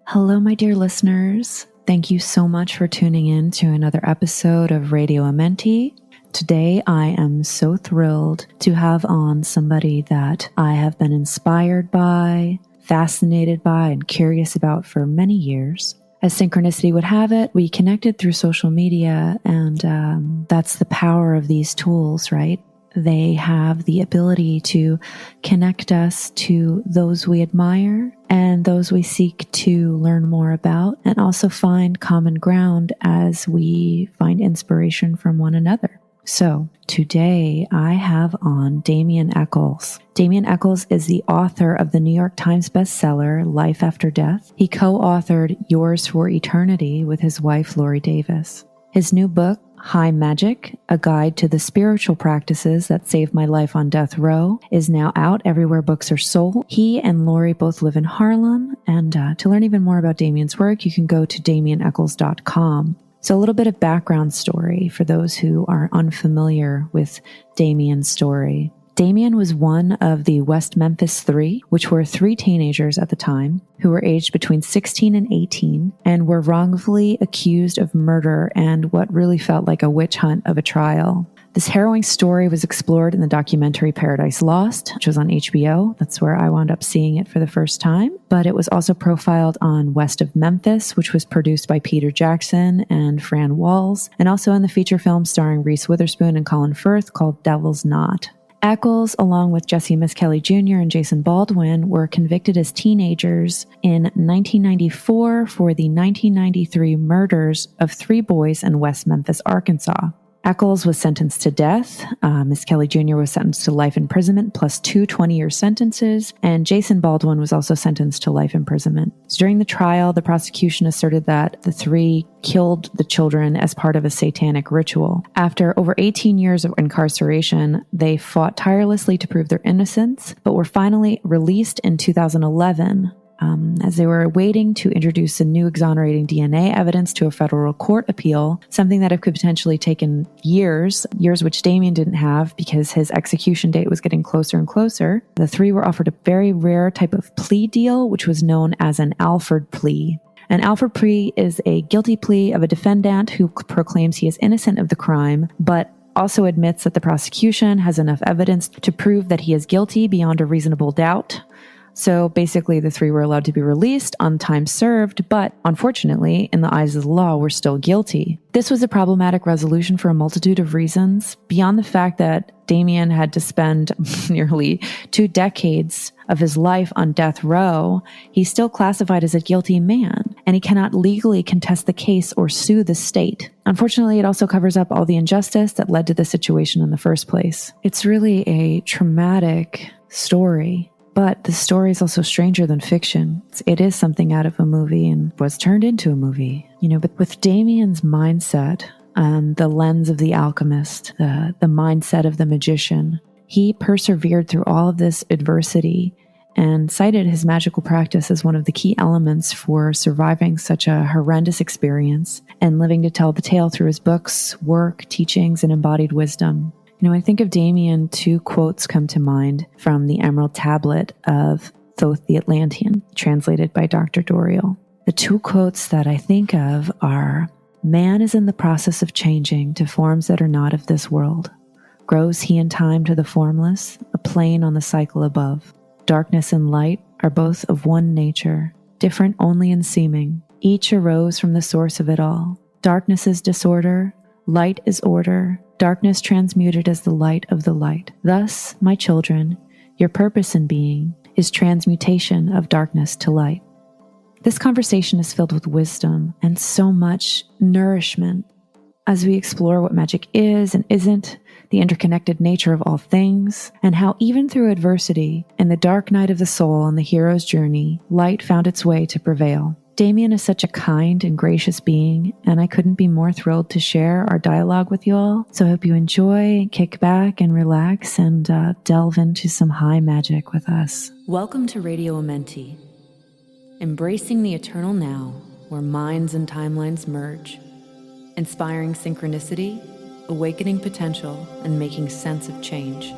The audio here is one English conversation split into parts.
Hello, my dear listeners. Thank you so much for tuning in to another episode of Radio Amenti. Today, I am so thrilled to have on somebody that I have been inspired by, fascinated by, and curious about for many years. As synchronicity would have it, we connected through social media, and that's the power of these tools, right? They have the ability to connect us to those we admire and those we seek to learn more about, and also find common ground as we find inspiration from one another. So today I have on Damien Echols. Damien Echols is the author of the New York Times bestseller, Life After Death. He co-authored Yours for Eternity with his wife, Lori Davis. His new book, Hi Magick, A Guide to the Spiritual Practices That Saved My Life on Death Row, is now out everywhere books are sold. He and Lori both live in Harlem, and to learn even more about Damien's work, you can go to DamienEchols.com. So a little bit of background story for those who are unfamiliar with Damien's story. Damien was one of the West Memphis Three, which were three teenagers at the time, who were aged between 16 and 18, and were wrongfully accused of murder and what really felt like a witch hunt of a trial. This harrowing story was explored in the documentary Paradise Lost, which was on HBO. That's where I wound up seeing it for the first time. But it was also profiled on West of Memphis, which was produced by Peter Jackson and Fran Walls, and also in the feature film starring Reese Witherspoon and Colin Firth called Devil's Knot. Echols, along with Jesse Misskelley Jr. and Jason Baldwin, were convicted as teenagers in 1994 for the 1993 murders of three boys in West Memphis, Arkansas. Echols was sentenced to death. Misskelley Jr. was sentenced to life imprisonment plus two 20-year sentences, and Jason Baldwin was also sentenced to life imprisonment. So during the trial, the prosecution asserted that the three killed the children as part of a satanic ritual. After over 18 years of incarceration, they fought tirelessly to prove their innocence, but were finally released in 2011. As they were waiting to introduce a new exonerating DNA evidence to a federal court appeal, something that could potentially taken years which Damien didn't have because his execution date was getting closer and closer. The three were offered a very rare type of plea deal, which was known as an Alford plea. An Alford plea is a guilty plea of a defendant who proclaims he is innocent of the crime, but also admits that the prosecution has enough evidence to prove that he is guilty beyond a reasonable doubt. So basically, the three were allowed to be released on time served, but unfortunately, in the eyes of the law, were still guilty. This was a problematic resolution for a multitude of reasons, beyond the fact that Damien had to spend nearly 2 decades of his life on death row. He's still classified as a guilty man, and he cannot legally contest the case or sue the state. Unfortunately, it also covers up all the injustice that led to the situation in the first place. It's really a traumatic story. But the story is also stranger than fiction. It is something out of a movie and was turned into a movie. But with Damien's mindset and the lens of the alchemist, the mindset of the magician, he persevered through all of this adversity and cited his magical practice as one of the key elements for surviving such a horrendous experience and living to tell the tale through his books, work, teachings, and embodied wisdom. When I think of Damien, 2 quotes come to mind from the Emerald Tablet of Thoth the Atlantean, translated by Dr. Doriel. The 2 quotes that I think of are, "Man is in the process of changing to forms that are not of this world. Grows he in time to the formless, a plane on the cycle above. Darkness and light are both of one nature, different only in seeming. Each arose from the source of it all. Darkness is disorder, light is order, darkness transmuted as the light of the light. Thus, my children, your purpose in being is transmutation of darkness to light." This conversation is filled with wisdom and so much nourishment as we explore what magic is and isn't, the interconnected nature of all things, and how even through adversity, in the dark night of the soul and the hero's journey, light found its way to prevail. Damien is such a kind and gracious being, and I couldn't be more thrilled to share our dialogue with you all. So I hope you enjoy, kick back and relax, and delve into some high magic with us. Welcome to Radio Amenti, embracing the eternal now, where minds and timelines merge, inspiring synchronicity, awakening potential, and making sense of change.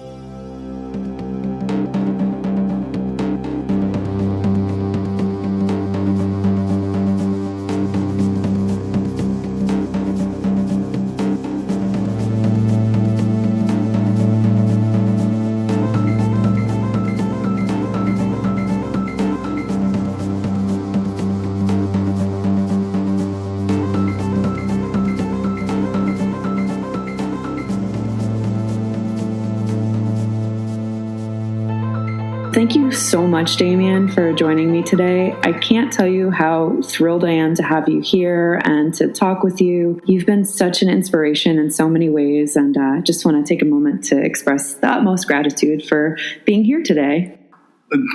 so much, Damien, for joining me today. I can't tell you how thrilled I am to have you here and to talk with you. You've been such an inspiration in so many ways, and I just want to take a moment to express the utmost gratitude for being here today.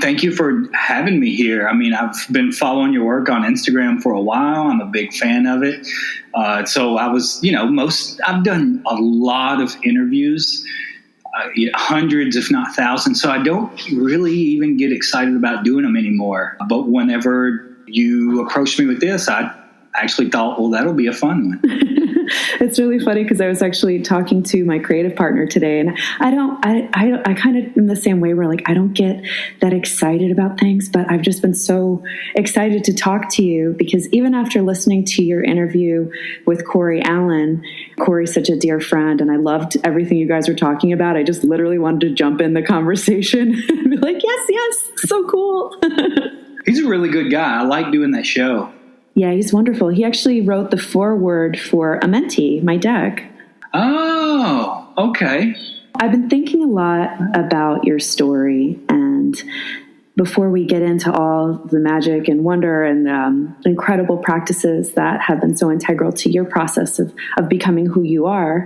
Thank you for having me here. I mean, I've been following your work on Instagram for a while. I'm a big fan of it. So I was, I've done a lot of interviews, hundreds, if not thousands. So I don't really even get excited about doing them anymore. But whenever you approached me with this, I actually thought, well, that'll be a fun one. It's really funny because I was actually talking to my creative partner today, and I kind of am the same way where like I don't get that excited about things, but I've just been so excited to talk to you because even after listening to your interview with Corey Allen, Corey's such a dear friend, and I loved everything you guys were talking about. I just literally wanted to jump in the conversation and be like, yes, so cool. He's a really good guy. I like doing that show. Yeah, he's wonderful. He actually wrote the foreword for Amenti, my deck. Oh, okay. I've been thinking a lot about your story, and before we get into all the magic and wonder and incredible practices that have been so integral to your process of becoming who you are,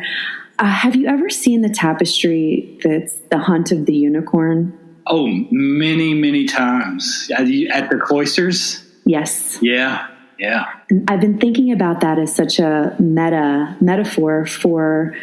have you ever seen the tapestry that's The Hunt of the Unicorn? Oh, many, many times. At the cloisters? Yes. Yeah. And I've been thinking about that as such a metaphor for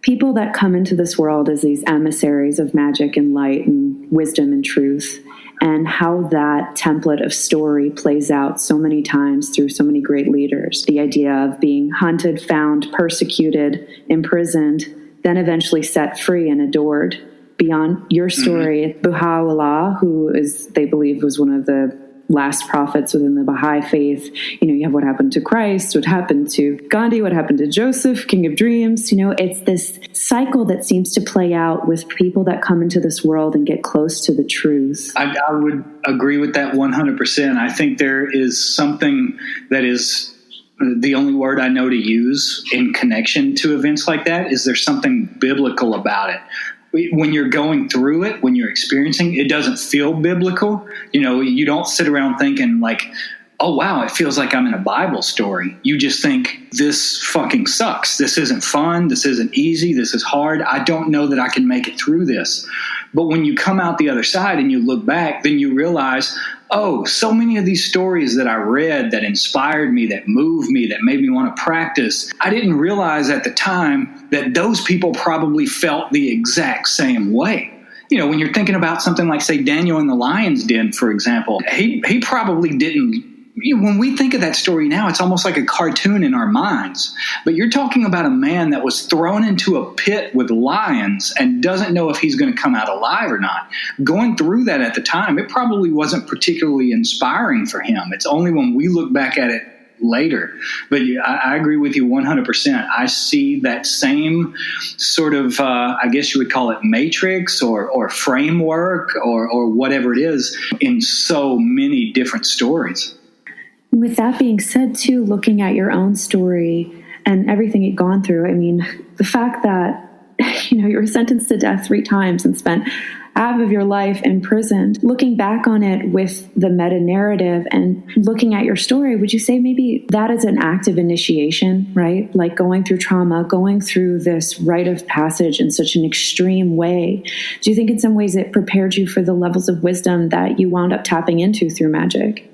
people that come into this world as these emissaries of magic and light and wisdom and truth, and how that template of story plays out so many times through so many great leaders. The idea of being hunted, found, persecuted, imprisoned, then eventually set free and adored. Beyond your story, Baha'u'llah, who they believe was one of the last prophets within the Baha'i faith. You have what happened to Christ, what happened to Gandhi, what happened to Joseph, King of Dreams. It's this cycle that seems to play out with people that come into this world and get close to the truth. I would agree with that 100%. I think there is something that is the only word I know to use in connection to events like that is there's something biblical about it. When you're going through it, when you're experiencing, it doesn't feel biblical. You don't sit around thinking like, oh, wow, it feels like I'm in a Bible story. You just think this fucking sucks. This isn't fun. This isn't easy. This is hard. I don't know that I can make it through this. But when you come out the other side and you look back, then you realize, oh, so many of these stories that I read that inspired me, that moved me, that made me want to practice, I didn't realize at the time that those people probably felt the exact same way. When you're thinking about something like, say, Daniel in the lion's den, for example, he probably didn't. When we think of that story now, it's almost like a cartoon in our minds. But you're talking about a man that was thrown into a pit with lions and doesn't know if he's going to come out alive or not. Going through that at the time, it probably wasn't particularly inspiring for him. It's only when we look back at it later. But I agree with you 100%. I see that same sort of, I guess you would call it matrix or framework or whatever it is in so many different stories. With that being said, too, looking at your own story and everything you've gone through, I mean, the fact that, you were sentenced to death 3 times and spent half of your life imprisoned, looking back on it with the meta-narrative and looking at your story, would you say maybe that is an act of initiation, right? Like going through trauma, going through this rite of passage in such an extreme way. Do you think in some ways it prepared you for the levels of wisdom that you wound up tapping into through Magick?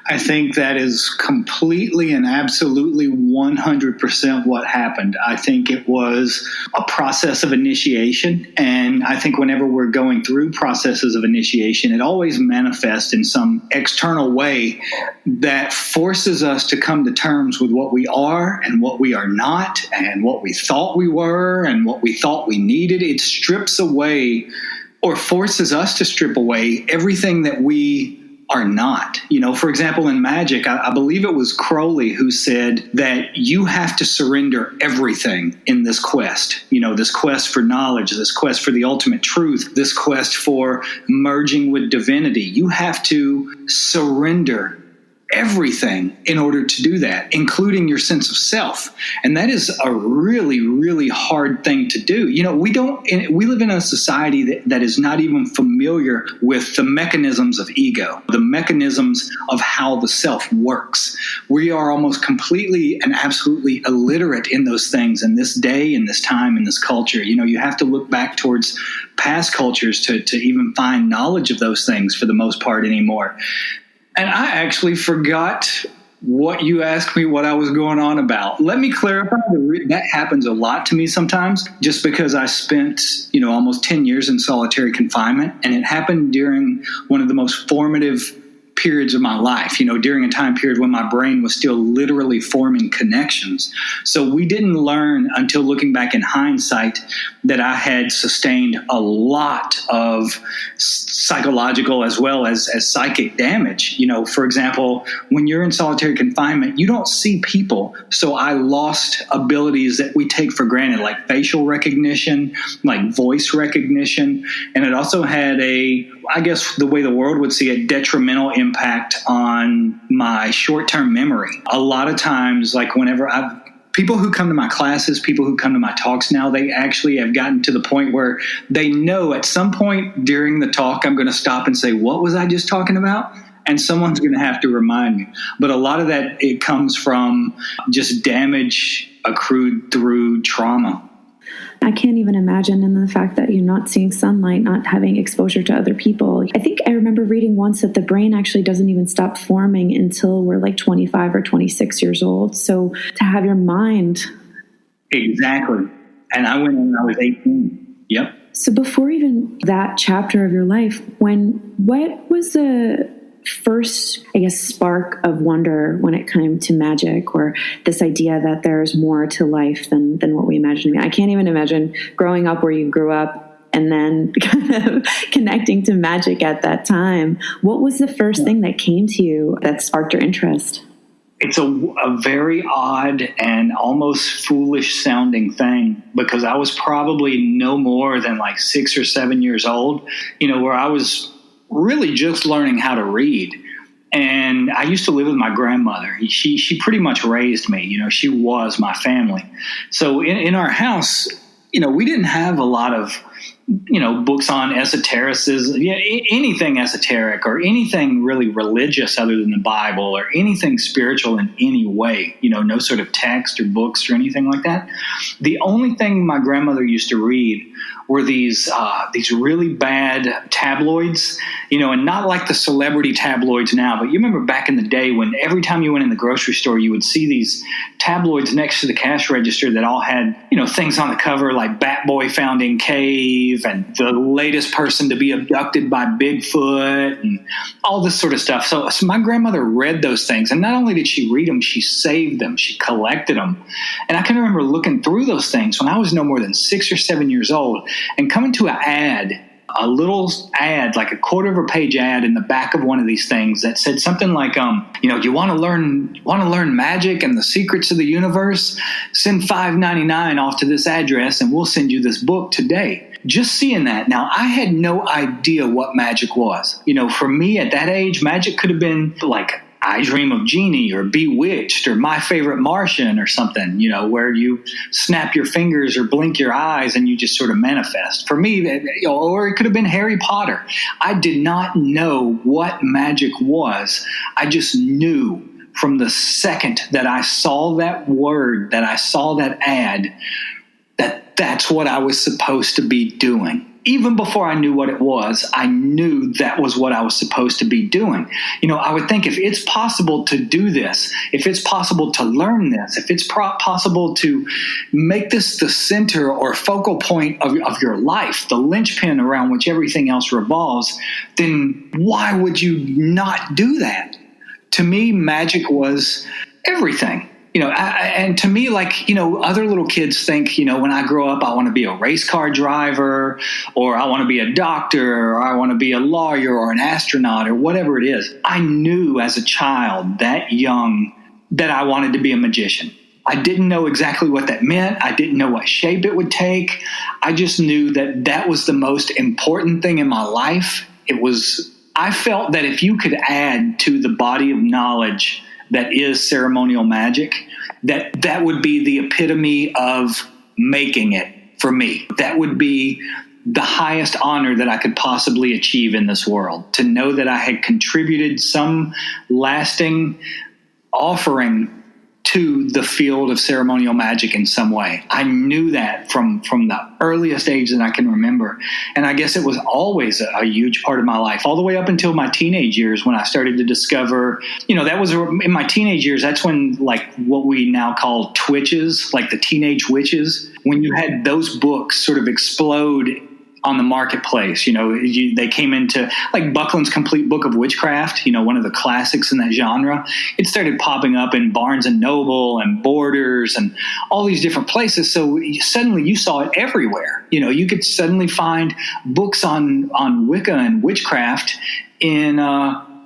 I think that is completely and absolutely 100% what happened. I think it was a process of initiation. And I think whenever we're going through processes of initiation, it always manifests in some external way that forces us to come to terms with what we are and what we are not and what we thought we were and what we thought we needed. It strips away or forces us to strip away everything that we are not. For example, in Magick, I believe it was Crowley who said that you have to surrender everything in this quest. This quest for knowledge, this quest for the ultimate truth, this quest for merging with divinity. You have to surrender everything in order to do that, including your sense of self. And that is a really, really hard thing to do. We live in a society that is not even familiar with the mechanisms of ego, the mechanisms of how the self works. We are almost completely and absolutely illiterate in those things in this day, in this time, in this culture. You have to look back towards past cultures to even find knowledge of those things for the most part anymore. And I actually forgot what you asked me, what I was going on about. Let me clarify. That happens a lot to me sometimes, just because I spent, almost 10 years in solitary confinement, and it happened during one of the most formative periods of my life, during a time period when my brain was still literally forming connections. So we didn't learn until looking back in hindsight that I had sustained a lot of psychological as well as psychic damage. For example, when you're in solitary confinement, you don't see people. So I lost abilities that we take for granted, like facial recognition, like voice recognition. And it also had I guess the way the world would see it, detrimental impact on my short-term memory. A lot of times, like people who come to my classes, people who come to my talks now, they actually have gotten to the point where they know at some point during the talk, I'm going to stop and say, what was I just talking about? And someone's going to have to remind me. But a lot of that, it comes from just damage accrued through trauma. I can't even imagine, and the fact that you're not seeing sunlight, not having exposure to other people. I think I remember reading once that the brain actually doesn't even stop forming until we're like 25 or 26 years old. So to have your mind. Exactly. And I went when I was 18. Yep. So before even that chapter of your life, what was the first, spark of wonder when it came to magic, or this idea that there's more to life than what we imagine? I can't even imagine growing up where you grew up and then kind of connecting to magic at that time. What was the first thing that came to you that sparked your interest? It's a very odd and almost foolish sounding thing, because I was probably no more than like 6 or 7 years old, where I was really just learning how to read. And I used to live with my grandmother. She pretty much raised me. She was my family. So in our house, we didn't have a lot of, books on esotericism, anything esoteric or anything really religious other than the Bible, or anything spiritual in any way, no sort of text or books or anything like that. The only thing my grandmother used to read were these really bad tabloids, and not like the celebrity tabloids now, but you remember back in the day when every time you went in the grocery store, you would see these tabloids next to the cash register that all had, things on the cover like Bat Boy found in cave and the latest person to be abducted by Bigfoot and all this sort of stuff. So my grandmother read those things, and not only did she read them, she saved them, she collected them. And I can remember looking through those things when I was no more than 6 or 7 years old, and coming to a little ad, like a quarter of a page ad in the back of one of these things that said something like, you want to learn magic and the secrets of the universe? Send $5.99 off to this address and we'll send you this book today. Just seeing that. Now, I had no idea what magic was. For me at that age, magic could have been like I Dream of Jeannie or Bewitched or My Favorite Martian or something, where you snap your fingers or blink your eyes and you just sort of manifest. For me, or it could have been Harry Potter. I did not know what magic was. I just knew from the second that I saw that word, that I saw that ad, that's what I was supposed to be doing. Even before I knew what it was, I knew that was what I was supposed to be doing. I would think if it's possible to do this, if it's possible to learn this, if it's possible to make this the center or focal point of your life, the linchpin around which everything else revolves, then why would you not do that? To me, magic was everything. And to me, other little kids think, when I grow up, I want to be a race car driver, or I want to be a doctor, or I want to be a lawyer or an astronaut or whatever it is. I knew as a child that young that I wanted to be a magician. I didn't know exactly what that meant. I didn't know what shape it would take. I just knew that was the most important thing in my life. I felt that if you could add to the body of knowledge that is ceremonial magic, that would be the epitome of making it for me. That would be the highest honor that I could possibly achieve in this world, to know that I had contributed some lasting offering to the field of ceremonial magic in some way. I knew that from the earliest age that I can remember. And I guess it was always a huge part of my life, all the way up until my teenage years, when I started to discover, that was in my teenage years. That's when, like, what we now call twitches, like the teenage witches, when you had those books sort of explode on the marketplace. They came into, like, Buckland's Complete Book of Witchcraft, one of the classics in that genre. It started popping up in Barnes and Noble and Borders and all these different places. So suddenly you saw it everywhere. You could suddenly find books on Wicca and witchcraft in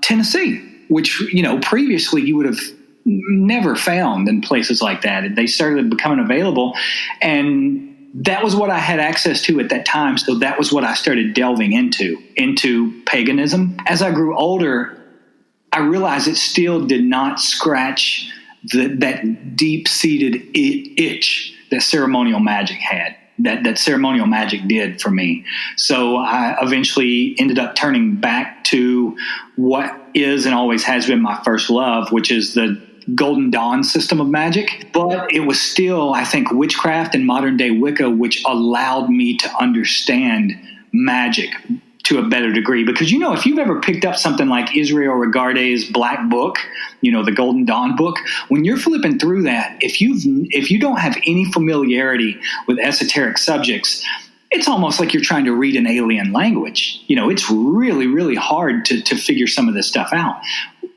Tennessee, which, previously you would have never found in places like that. They started becoming available, and that was what I had access to at that time. So that was what I started delving into paganism. As I grew older, I realized it still did not scratch that deep-seated itch that ceremonial magic had, that ceremonial magic did for me. So I eventually ended up turning back to what is and always has been my first love, which is the Golden Dawn system of magic. But it was still, I think, witchcraft and modern day Wicca, which allowed me to understand magic to a better degree. Because, if you've ever picked up something like Israel Regardie's Black Book, the Golden Dawn book, when you're flipping through that, if you don't have any familiarity with esoteric subjects, it's almost like you're trying to read an alien language. It's really, really hard to figure some of this stuff out.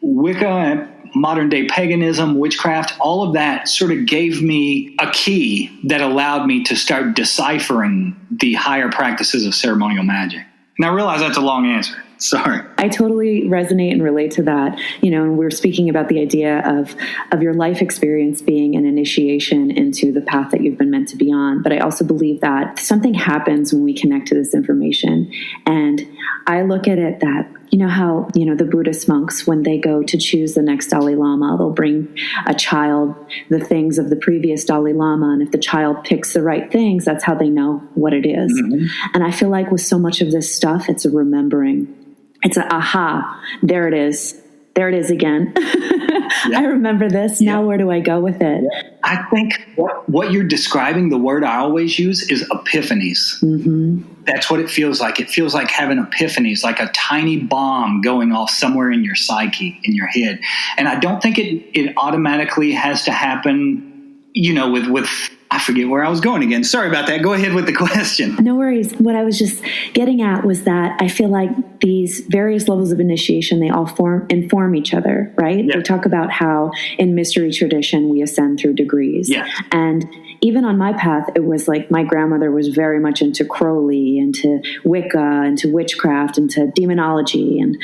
Wicca, modern day paganism, witchcraft, all of that sort of gave me a key that allowed me to start deciphering the higher practices of ceremonial magic. And I realize that's a long answer. Sorry. I totally resonate and relate to that. And we're speaking about the idea of your life experience being an initiation into the path that you've been meant to be on. But I also believe that something happens when we connect to this information. And I look at it that, how, the Buddhist monks, when they go to choose the next Dalai Lama, they'll bring a child the things of the previous Dalai Lama. And if the child picks the right things, that's how they know what it is. Mm-hmm. And I feel like with so much of this stuff, it's a remembering. It's a aha, there it is. There it is again. Yeah. I remember this. Yeah. Now where do I go with it? Yeah. I think what you're describing, the word I always use is epiphanies. Mm-hmm. That's what it feels like. It feels like having epiphanies, like a tiny bomb going off somewhere in your psyche, in your head. And I don't think it automatically has to happen, with I forget where I was going again. Sorry about that. Go ahead with the question. No worries. What I was just getting at was that I feel like these various levels of initiation, they all inform each other, right? Yeah. They talk about how in mystery tradition, we ascend through degrees. Yeah. And even on my path, it was like my grandmother was very much into Crowley, into Wicca, into witchcraft, into demonology, and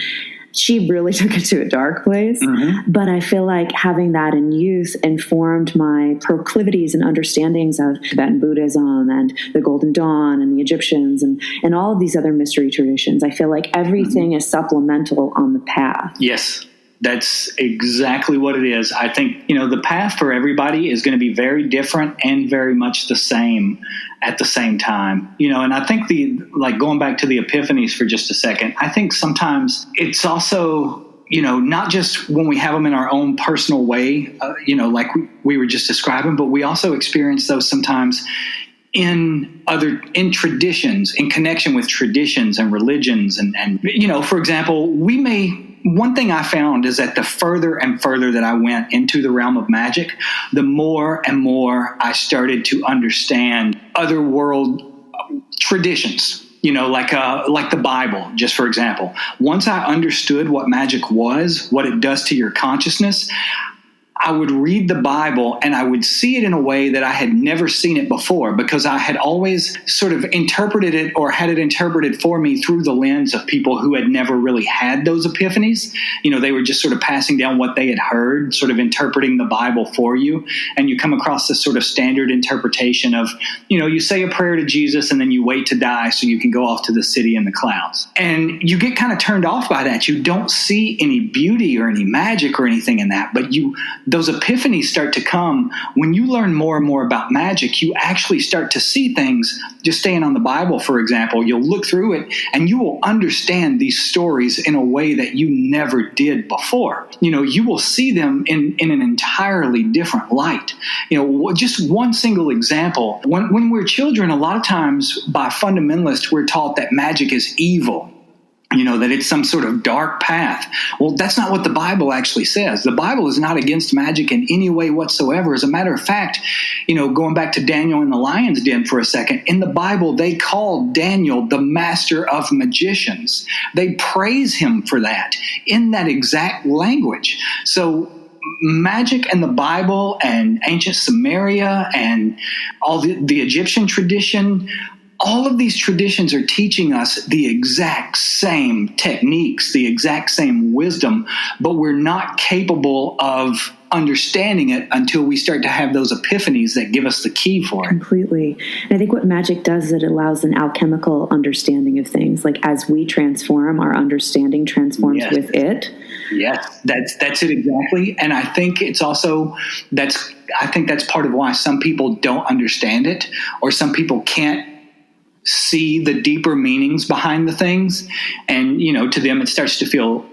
she really took it to a dark place. Mm-hmm. But I feel like having that in youth informed my proclivities and understandings of Tibetan Buddhism and the Golden Dawn and the Egyptians and all of these other mystery traditions. I feel like everything is supplemental on the path. Yes. That's exactly what it is. I think, the path for everybody is going to be very different and very much the same at the same time. And I think going back to the epiphanies for just a second, I think sometimes it's also, not just when we have them in our own personal way, like we were just describing, but we also experience those sometimes in traditions, in connection with traditions and religions. And for example, one thing I found is that the further and further that I went into the realm of magic, the more and more I started to understand other world traditions, like the Bible, just for example. Once I understood what magic was, what it does to your consciousness, I would read the Bible and I would see it in a way that I had never seen it before, because I had always sort of interpreted it or had it interpreted for me through the lens of people who had never really had those epiphanies. They were just sort of passing down what they had heard, sort of interpreting the Bible for you. And you come across this sort of standard interpretation of, you say a prayer to Jesus and then you wait to die so you can go off to the city in the clouds. And you get kind of turned off by that. You don't see any beauty or any magic or anything in that, but those epiphanies start to come when you learn more and more about magic. You actually start to see things. Just staying on the Bible, for example, you'll look through it and you will understand these stories in a way that you never did before. You will see them in an entirely different light. Just one single example. When we're children, a lot of times by fundamentalists, we're taught that magic is evil. That it's some sort of dark path. Well, that's not what the Bible actually says. The Bible is not against magic in any way whatsoever. As a matter of fact, going back to Daniel in the lion's den for a second, in the Bible, they call Daniel the master of magicians. They praise him for that in that exact language. So magic and the Bible and ancient Samaria and all the Egyptian tradition, all of these traditions are teaching us the exact same techniques, the exact same wisdom, but we're not capable of understanding it until we start to have those epiphanies that give us the key for it. Completely. And I think what magic does is it allows an alchemical understanding of things. Like as we transform, our understanding transforms with it. Yes, that's it exactly. And I think it's also that's part of why some people don't understand it, or some people can't see the deeper meanings behind the things. And, to them, it starts to feel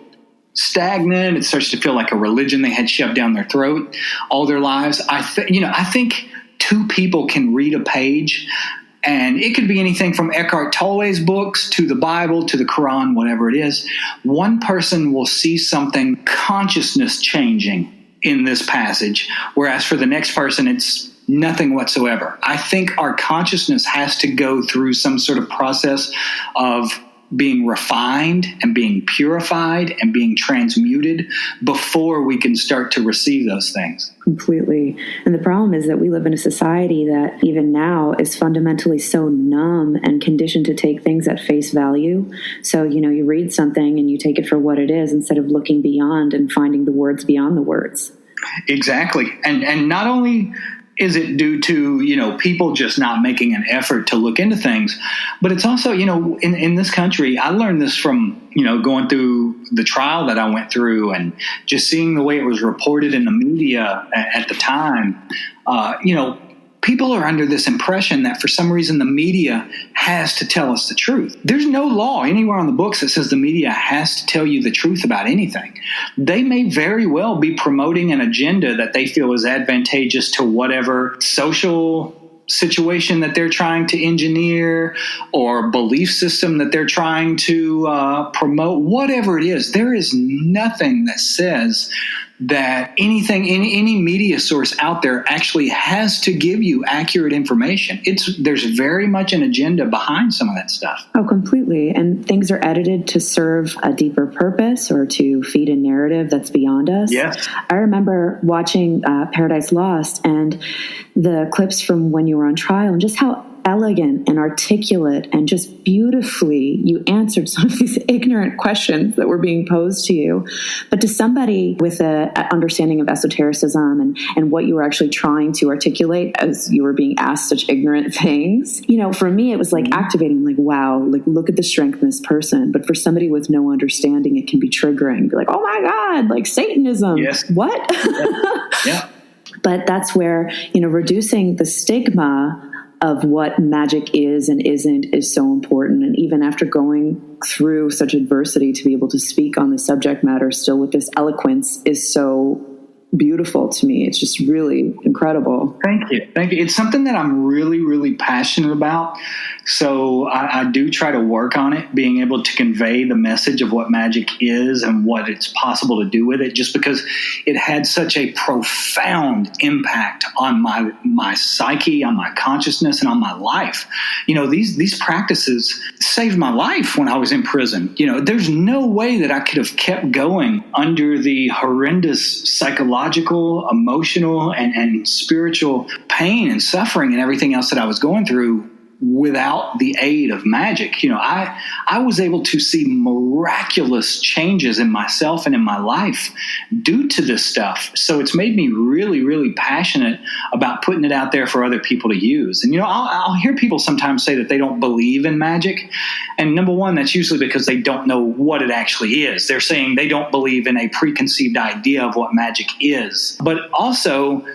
stagnant. It starts to feel like a religion they had shoved down their throat all their lives. I think two people can read a page, and it could be anything from Eckhart Tolle's books to the Bible to the Quran, whatever it is. One person will see something consciousness changing in this passage, whereas for the next person, it's nothing whatsoever. I think our consciousness has to go through some sort of process of being refined and being purified and being transmuted before we can start to receive those things. Completely. And the problem is that we live in a society that even now is fundamentally so numb and conditioned to take things at face value. So, you read something and you take it for what it is instead of looking beyond and finding the words beyond the words. Exactly. And not only is it due to, people just not making an effort to look into things, but it's also, in this country, I learned this from, going through the trial that I went through and just seeing the way it was reported in the media at the time. People are under this impression that for some reason the media has to tell us the truth. There's no law anywhere on the books that says the media has to tell you the truth about anything. They may very well be promoting an agenda that they feel is advantageous to whatever social situation that they're trying to engineer or belief system that they're trying to promote, whatever it is. There is nothing that says that any media source out there actually has to give you accurate information. There's very much an agenda behind some of that stuff. Oh, completely. And things are edited to serve a deeper purpose or to feed a narrative that's beyond us. Yes. I remember watching Paradise Lost and the clips from when you were on trial and just how elegant and articulate and just beautifully you answered some of these ignorant questions that were being posed to you. But to somebody with an understanding of esotericism and what you were actually trying to articulate as you were being asked such ignorant things, for me, it was like activating, like, wow, like look at the strength in this person. But for somebody with no understanding, it can be triggering. Be like, oh my God, like Satanism. Yes. What? Yeah. But that's where, reducing the stigma of what magic is and isn't is so important. And even after going through such adversity, to be able to speak on the subject matter still with this eloquence is so beautiful to me. It's just really incredible. Thank you. It's something that I'm really, really passionate about. So I do try to work on it, being able to convey the message of what magic is and what it's possible to do with it, just because it had such a profound impact on my psyche, on my consciousness, and on my life. These practices saved my life when I was in prison. There's no way that I could have kept going under the horrendous psychological psychological, emotional, and spiritual pain and suffering and everything else that I was going through without the aid of magic. You know, I was able to see miraculous changes in myself and in my life due to this stuff. So it's made me really, really passionate about putting it out there for other people to use. And, you know, I'll hear people sometimes say that they don't believe in magic. And number one, that's usually because they don't know what it actually is. They're saying they don't believe in a preconceived idea of what magic is. But also,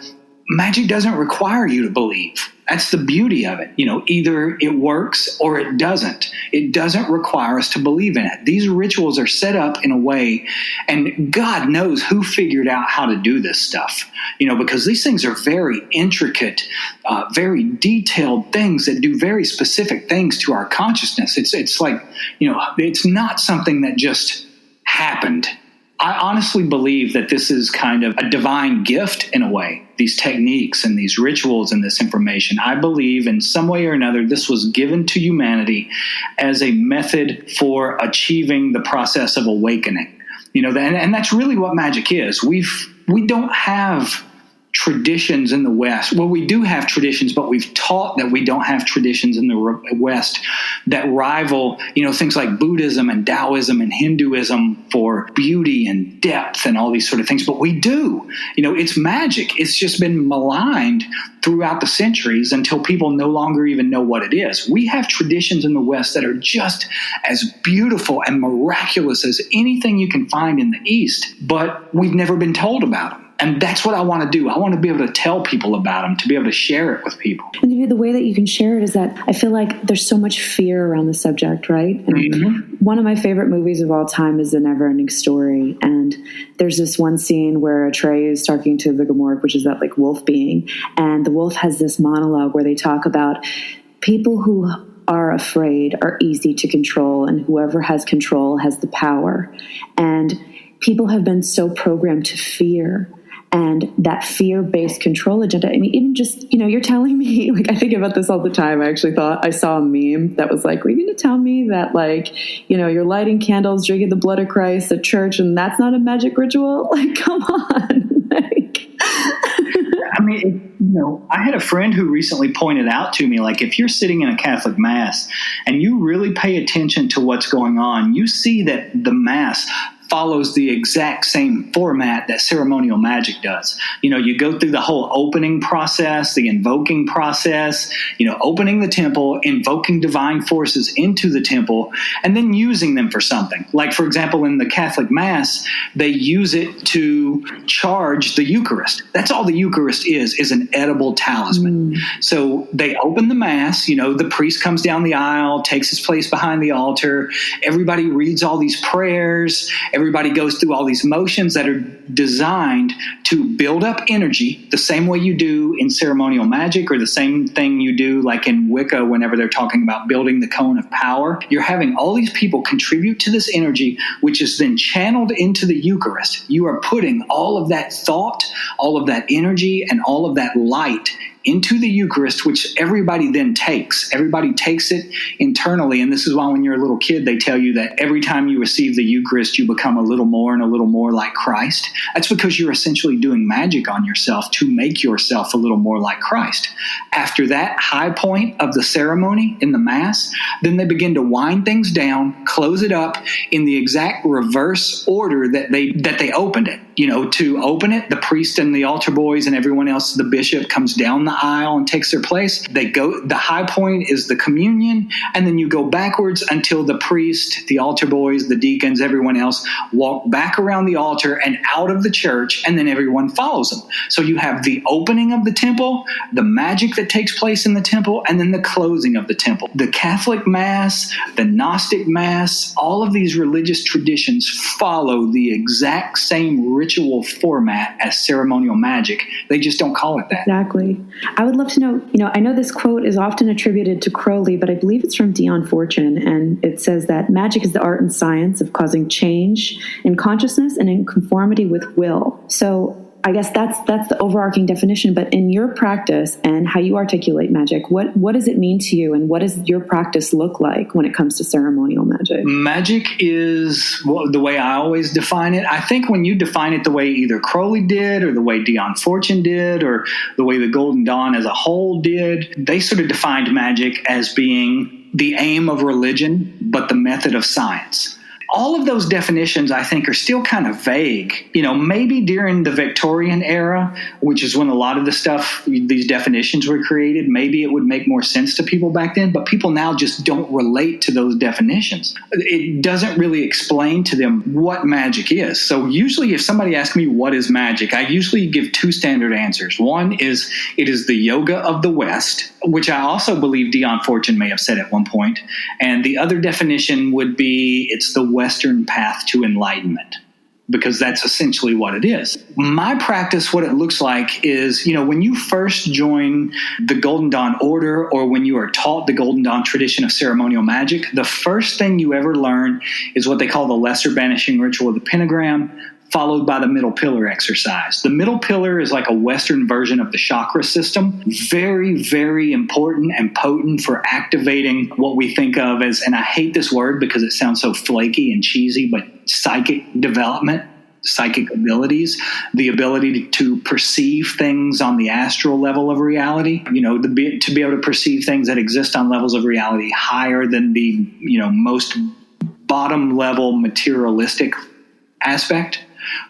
magic doesn't require you to believe. That's the beauty of it. You know, either it works or it doesn't. It doesn't require us to believe in it. These rituals are set up in a way, and God knows who figured out how to do this stuff, you know, because these things are very intricate, very detailed things that do very specific things to our consciousness. It's like, you know, it's not something that just happened. I honestly believe that this is kind of a divine gift in a way, these techniques and these rituals and this information. I believe in some way or another this was given to humanity as a method for achieving the process of awakening. You know, and that's really what magic is. We don't have traditions in the West. Well, we do have traditions, but we've taught that we don't have traditions in the West that rival, you know, things like Buddhism and Taoism and Hinduism for beauty and depth and all these sort of things. But we do. You know, it's magic. It's just been maligned throughout the centuries until people no longer even know what it is. We have traditions in the West that are just as beautiful and miraculous as anything you can find in the East, but we've never been told about them. And that's what I want to do. I want to be able to tell people about them, to be able to share it with people. And the way that you can share it is that I feel like there's so much fear around the subject, right? And one of my favorite movies of all time is The Never-Ending Story. And there's this one scene where Trey is talking to the Gamorreek, which is that like wolf being. And the wolf has this monologue where they talk about people who are afraid are easy to control, and whoever has control has the power. And people have been so programmed to fear. And that fear-based control agenda, I mean, even just, you know, you're telling me, like, I think about this all the time. I actually thought I saw a meme that was like, are you going to tell me that, like, you know, you're lighting candles, drinking the blood of Christ at church, and that's not a magic ritual? Like, come on. Like, I mean, you know, I had a friend who recently pointed out to me, like, if you're sitting in a Catholic Mass and you really pay attention to what's going on, you see that the Mass follows the exact same format that ceremonial magic does. You know, you go through the whole opening process, the invoking process, you know, opening the temple, invoking divine forces into the temple, and then using them for something. Like, for example, in the Catholic Mass, they use it to charge the Eucharist. That's all the Eucharist is an edible talisman. So they open the Mass, you know, the priest comes down the aisle, takes his place behind the altar, everybody reads all these prayers, everybody goes through all these motions that are designed to build up energy the same way you do in ceremonial magic, or the same thing you do like in Wicca whenever they're talking about building the cone of power. You're having all these people contribute to this energy, which is then channeled into the Eucharist. You are putting all of that thought, all of that energy, and all of that light into the Eucharist, which everybody then takes. Everybody takes it internally. And this is why when you're a little kid, they tell you that every time you receive the Eucharist, you become a little more and a little more like Christ. That's because you're essentially doing magic on yourself to make yourself a little more like Christ. After that high point of the ceremony in the Mass, then they begin to wind things down, close it up in the exact reverse order that they opened it. You know, to open it, the priest and the altar boys and everyone else, the bishop, comes down the aisle and takes their place. They go, the high point is the communion, and then you go backwards until the priest, the altar boys, the deacons, everyone else walk back around the altar and out of the church, and then everyone follows them. So you have the opening of the temple, the magic that takes place in the temple, and then the closing of the temple. The Catholic Mass, the Gnostic Mass, all of these religious traditions follow the exact same ritual format as ceremonial magic. They just don't call it that. Exactly. I would love to know, you know, I know this quote is often attributed to Crowley, but I believe it's from Dion Fortune, and it says that magic is the art and science of causing change in consciousness and in conformity with will. So I guess that's the overarching definition. But in your practice and how you articulate magic, what does it mean to you, and what does your practice look like when it comes to ceremonial magic? Magic is the way I always define it. I think when you define it the way either Crowley did, or the way Dion Fortune did, or the way the Golden Dawn as a whole did, they sort of defined magic as being the aim of religion, but the method of science. All of those definitions, I think, are still kind of vague. Maybe during the Victorian era, which is when a lot of the stuff, these definitions were created, maybe it would make more sense to people back then, but people now just don't relate to those definitions. It doesn't really explain to them what magic is. So usually if somebody asks me what is magic, I usually give two standard answers. One is it is the yoga of the West, which I also believe Dion Fortune may have said at one point. And the other definition would be it's the Western path to enlightenment, because that's essentially what it is. My practice, what it looks like is, when you first join the Golden Dawn order, or when you are taught the Golden Dawn tradition of ceremonial magic, the first thing you ever learn is what they call the lesser banishing ritual of the pentagram, followed by the middle pillar exercise. The middle pillar is like a Western version of the chakra system. Very, very important and potent for activating what we think of as, and I hate this word because it sounds so flaky and cheesy, but psychic development, psychic abilities, the ability to perceive things on the astral level of reality, to be able to perceive things that exist on levels of reality higher than the, most bottom level materialistic aspect.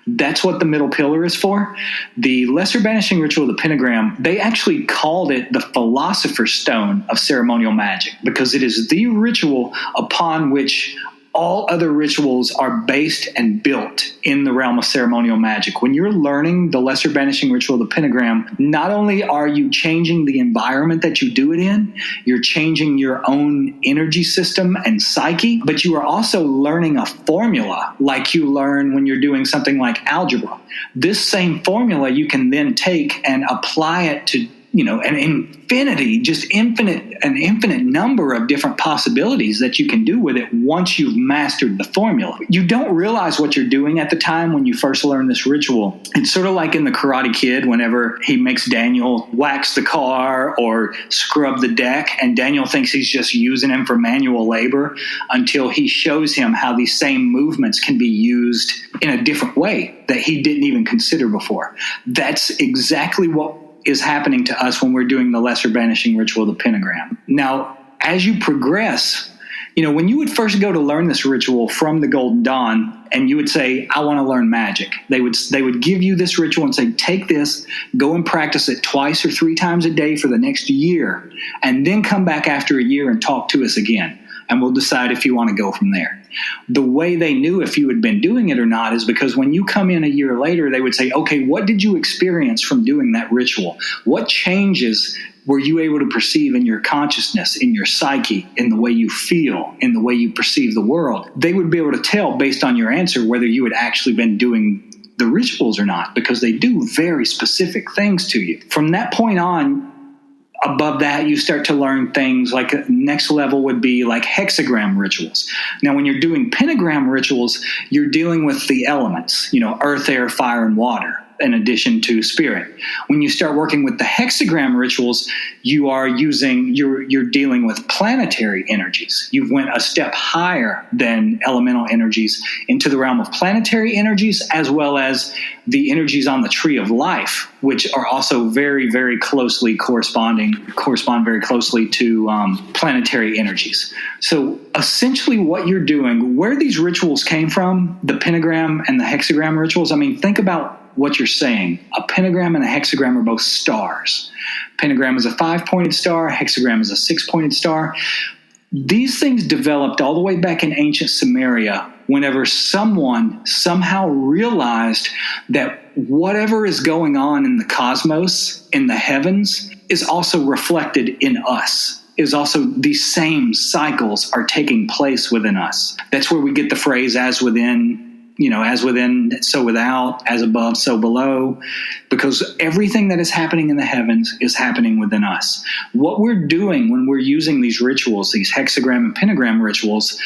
That's what the middle pillar is for. The lesser banishing ritual of the pentagram, they actually called it the philosopher's stone of ceremonial magic, because it is the ritual upon which all other rituals are based and built in the realm of ceremonial magic. When you're learning the lesser banishing ritual of the pentagram, not only are you changing the environment that you do it in, you're changing your own energy system and psyche, but you are also learning a formula like you learn when you're doing something like algebra. This same formula you can then take and apply it to an infinite number of different possibilities that you can do with it once you've mastered the formula. You don't realize what you're doing at the time when you first learn this ritual. It's sort of like in The Karate Kid, whenever he makes Daniel wax the car or scrub the deck, and Daniel thinks he's just using him for manual labor until he shows him how these same movements can be used in a different way that he didn't even consider before. That's exactly what is happening to us when we're doing the lesser banishing ritual of the pentagram. Now, as you progress, when you would first go to learn this ritual from the Golden Dawn, and you would say, I want to learn magic, they would give you this ritual and say, take this, go and practice it twice or three times a day for the next year, and then come back after a year and talk to us again, and we'll decide if you want to go from there. The way they knew if you had been doing it or not is because when you come in a year later, they would say, okay, what did you experience from doing that ritual? What changes were you able to perceive in your consciousness, in your psyche, in the way you feel, in the way you perceive the world? They would be able to tell based on your answer whether you had actually been doing the rituals or not, because they do very specific things to you. From that point on, above that, you start to learn things like next level would be like hexagram rituals. Now, when you're doing pentagram rituals, you're dealing with the elements, earth, air, fire, and water, in addition to spirit. When you start working with the hexagram rituals, you're dealing with planetary energies. You've went a step higher than elemental energies into the realm of planetary energies, as well as the energies on the tree of life, which are also very, very closely correspond very closely to planetary energies. So essentially what you're doing, where these rituals came from, the pentagram and the hexagram rituals, think about what you're saying. A pentagram and a hexagram are both stars. Pentagram is a 5-pointed star. Hexagram is a 6-pointed star. These things developed all the way back in ancient Sumeria whenever someone somehow realized that whatever is going on in the cosmos, in the heavens, is also reflected in us. Is also these same cycles are taking place within us. That's where we get the phrase as within, as within, so without, as above, so below, because everything that is happening in the heavens is happening within us. What we're doing when we're using these rituals, these hexagram and pentagram rituals,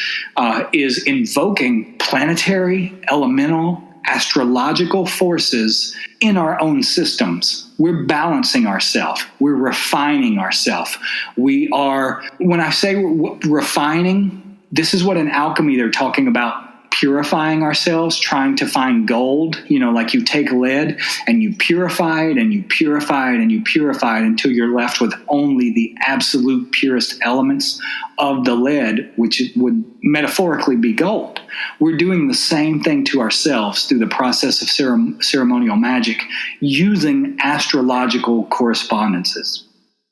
is invoking planetary, elemental, astrological forces in our own systems. We're balancing ourselves. We're refining ourselves. We are, when I say refining, this is what in alchemy they're talking about, purifying ourselves, trying to find gold. Like you take lead and you purify it and you purify it and you purify it until you're left with only the absolute purest elements of the lead, which would metaphorically be gold. We're doing the same thing to ourselves through the process of ceremonial magic using astrological correspondences.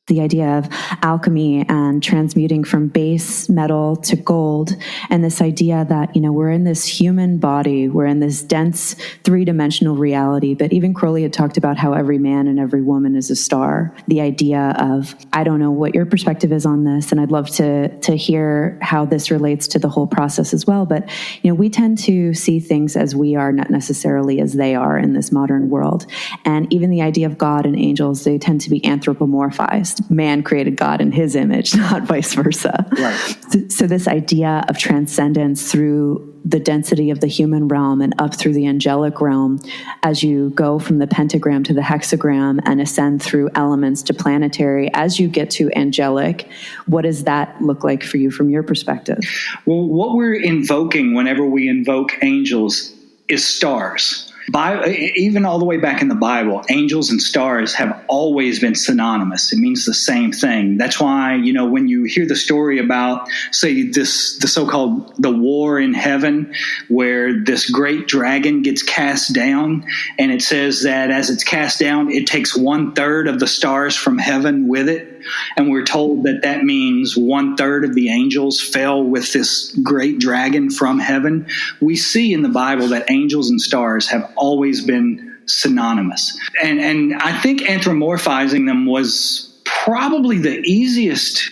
The idea of alchemy and transmuting from base metal to gold, and this idea that, we're in this human body, we're in this dense three-dimensional reality. But even Crowley had talked about how every man and every woman is a star. The idea of, I don't know what your perspective is on this, and I'd love to hear how this relates to the whole process as well. But, we tend to see things as we are, not necessarily as they are in this modern world. And even the idea of God and angels, they tend to be anthropomorphized. Man created God in his image, not vice versa. Right. So this idea of transcendence through the density of the human realm and up through the angelic realm, as you go from the pentagram to the hexagram and ascend through elements to planetary, as you get to angelic, what does that look like for you from your perspective? Well, what we're invoking whenever we invoke angels is stars. Even all the way back in the Bible, angels and stars have always been synonymous. It means the same thing. That's why, when you hear the story about, say, the so-called the war in heaven, where this great dragon gets cast down, and it says that as it's cast down, it takes 1/3 of the stars from heaven with it. And we're told that means 1/3 of the angels fell with this great dragon from heaven. We see in the Bible that angels and stars have always been synonymous. And I think anthropomorphizing them was probably the easiest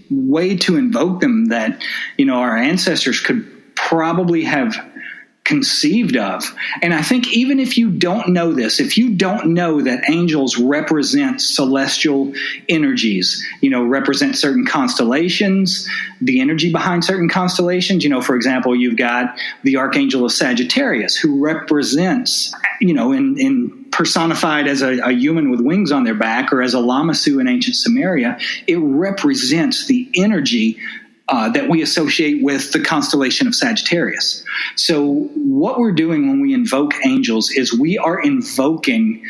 way to invoke them that, our ancestors could probably have conceived of. And I think even if you don't know this, if you don't know that angels represent celestial energies, represent certain constellations, the energy behind certain constellations, for example, you've got the Archangel of Sagittarius, who represents, in personified as a human with wings on their back, or as a Lamassu in ancient Sumeria, it represents the energy that we associate with the constellation of Sagittarius. So what we're doing when we invoke angels is we are invoking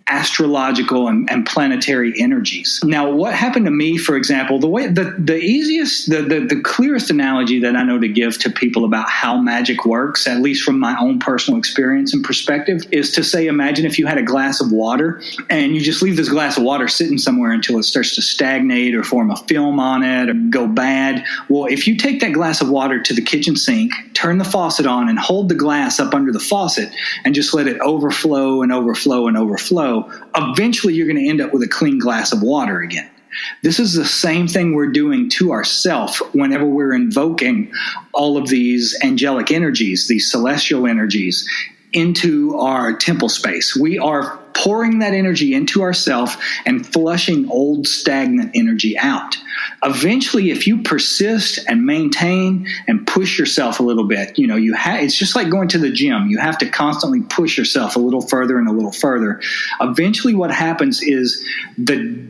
astrological and planetary energies. Now, what happened to me, for example, the clearest analogy that I know to give to people about how magic works, at least from my own personal experience and perspective, is to say, imagine if you had a glass of water and you just leave this glass of water sitting somewhere until it starts to stagnate or form a film on it or go bad. Well, if you take that glass of water to the kitchen sink, turn the faucet on and hold the glass up under the faucet and just let it overflow and overflow and overflow, eventually you're going to end up with a clean glass of water again. This is the same thing we're doing to ourselves whenever we're invoking all of these angelic energies, these celestial energies, into our temple space. We are pouring that energy into ourselves and flushing old stagnant energy out. Eventually, if you persist and maintain and push yourself a little bit, it's just like going to the gym. You have to constantly push yourself a little further and a little further. Eventually, what happens is the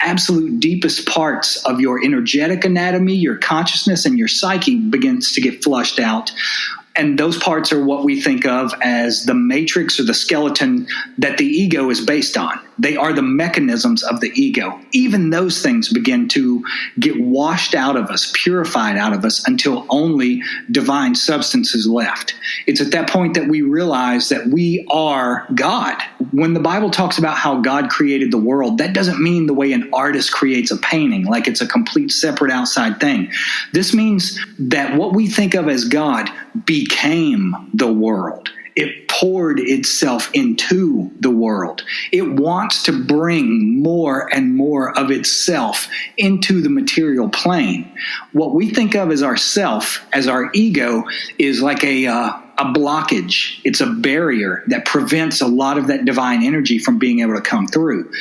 absolute deepest parts of your energetic anatomy, your consciousness, and your psyche begins to get flushed out. And those parts are what we think of as the matrix or the skeleton that the ego is based on. They are the mechanisms of the ego. Even those things begin to get washed out of us, purified out of us, until only divine substance is left. It's at that point that we realize that we are God. When the Bible talks about how God created the world, that doesn't mean the way an artist creates a painting, like it's a complete separate outside thing. This means that what we think of as God became the world. It poured itself into the world. It wants to bring more and more of itself into the material plane. What we think of as ourself, as our ego, is like a blockage. It's a barrier that prevents a lot of that divine energy from being able to come through.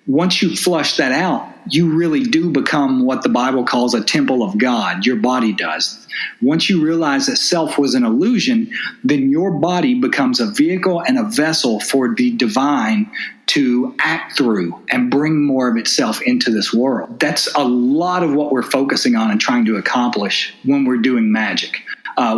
once you flush that out, you really do become what the Bible calls a temple of God. Your body does. Once you realize that self was an illusion, then your body becomes a vehicle and a vessel for the divine to act through and bring more of itself into this world. That's a lot of what we're focusing on and trying to accomplish when we're doing magic.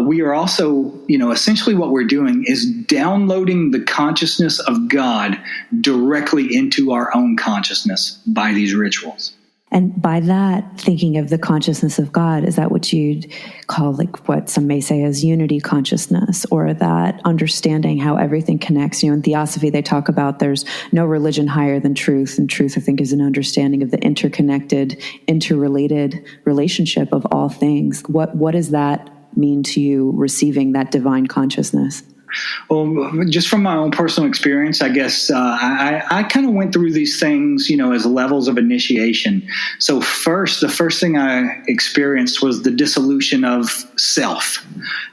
We are also, essentially what we're doing is downloading the consciousness of God directly into our own consciousness by these rituals. And by that, thinking of the consciousness of God, is that what you'd call, like what some may say is unity consciousness, or that understanding how everything connects? In Theosophy, they talk about there's no religion higher than truth. And truth, I think, is an understanding of the interconnected, interrelated relationship of all things. What does that mean to you, receiving that divine consciousness? Well, just from my own personal experience, I guess I kind of went through these things, as levels of initiation. So the first thing I experienced was the dissolution of self.